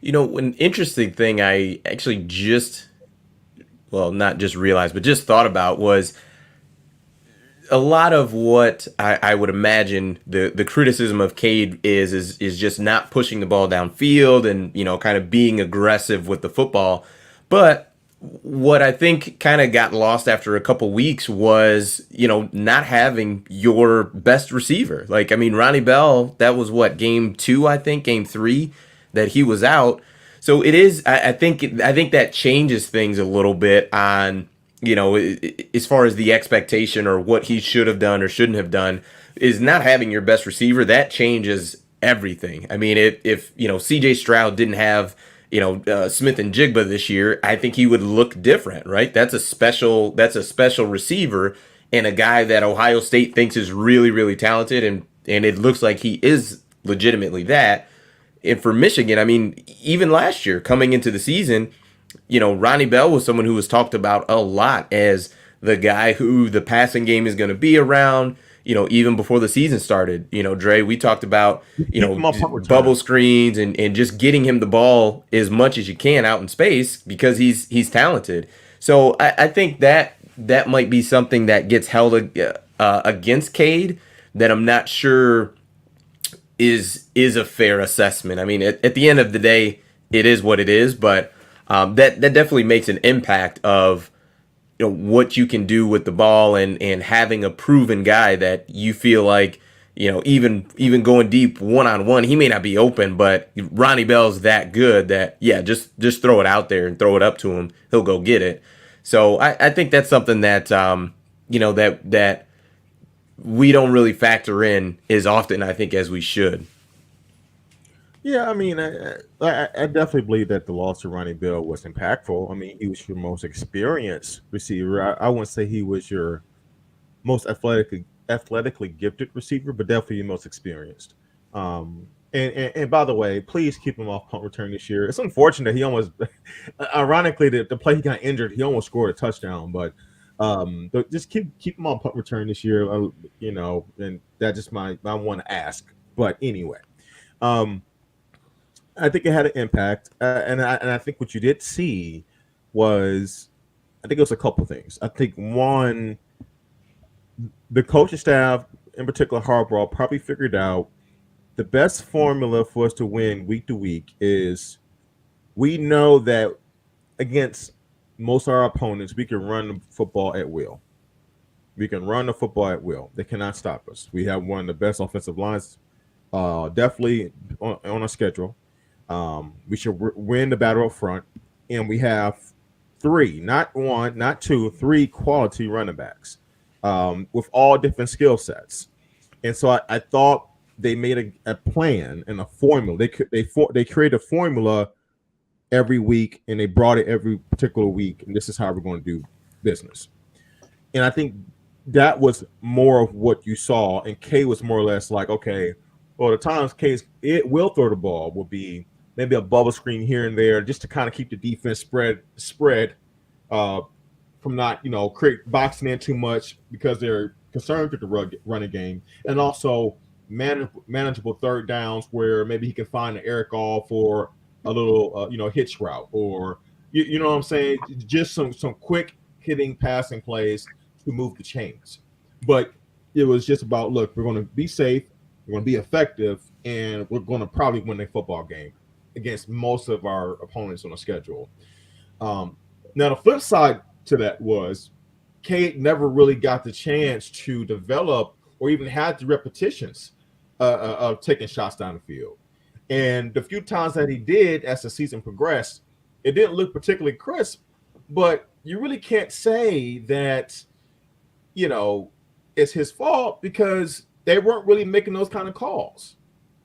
An interesting thing I actually not just realized, but just thought about was a lot of what I would imagine the criticism of Cade is just not pushing the ball downfield and kind of being aggressive with the football. But what I think kind of got lost after a couple weeks was not having your best receiver. Like I mean, Ronnie Bell, that was what, game 2, I think, game 3 that he was out. So it is. I think that changes things a little bit on as far as the expectation or what he should have done or shouldn't have done. Is not having your best receiver, that changes everything. I mean, if CJ Stroud didn't have Smith and Jigba this year, I think he would look different, right? That's a special receiver and a guy that Ohio State thinks is really really talented, and it looks like he is legitimately that. And for Michigan, I mean, even last year coming into the season, Ronnie Bell was someone who was talked about a lot as the guy who the passing game is going to be around. Even before the season started, Dre, we talked about, Keep him on punt bubble return. screens and just getting him the ball as much as you can out in space because he's talented. So I think that might be something that gets held against Cade that I'm not sure is a fair assessment. I mean, at the end of the day, it is what it is, but that definitely makes an impact of what you can do with the ball and having a proven guy that you feel like even going deep one on one, he may not be open, but Ronnie Bell's that good that yeah, just throw it out there and throw it up to him, he'll go get it. So I think that's something that that we don't really factor in as often, I think, as we should. Yeah, I mean, I definitely believe that the loss to Ronnie Bell was impactful. I mean, he was your most experienced receiver. I wouldn't say he was your most athletically gifted receiver, but definitely your most experienced. And by the way, please keep him off punt return this year. It's unfortunate he almost, ironically, the play he got injured, he almost scored a touchdown, but just keep him on punt return this year. And that just my one ask. But anyway, um, I think it had an impact, and I think what you did see was, I think it was a couple things. I think one, the coaching staff, in particular Harbaugh, probably figured out the best formula for us to win week to week is we know that against most of our opponents, we can run the football at will. We can run the football at will. They cannot stop us. We have one of the best offensive lines, definitely on our schedule. We should win the battle up front, and we have three, not one, not two, three quality running backs with all different skill sets. And so I thought they made a plan and a formula. They created a formula every week, and they brought it every particular week, and this is how we're going to do business. And I think that was more of what you saw, and K was more or less like, okay, well, the times K's it will throw the ball will be maybe a bubble screen here and there, just to kind of keep the defense spread uh, from not create boxing in too much because they're concerned with the running game, and also manageable third downs where maybe he can find an Eric off or a little hitch route, or you know what I'm saying, just some quick hitting passing plays to move the chains. But it was just about, look, we're going to be safe, we're going to be effective, and we're going to probably win a football game against most of our opponents on the schedule. Now, the flip side to that was Cade never really got the chance to develop or even had the repetitions of taking shots down the field. And the few times that he did as the season progressed, it didn't look particularly crisp, but you really can't say that, it's his fault because they weren't really making those kind of calls,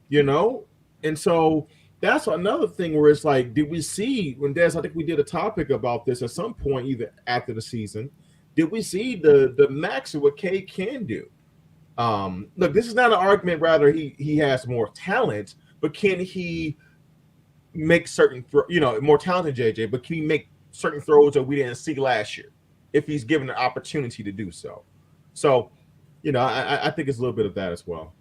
you know? And so that's another thing where it's like, did we see when Des, I think we did a topic about this at some point, either after the season, did we see the max of what K can do? Look, this is not an argument, rather he has more talent, but can he make certain, more talented JJ, but can he make certain throws that we didn't see last year if he's given an opportunity to do so? So, I think it's a little bit of that as well.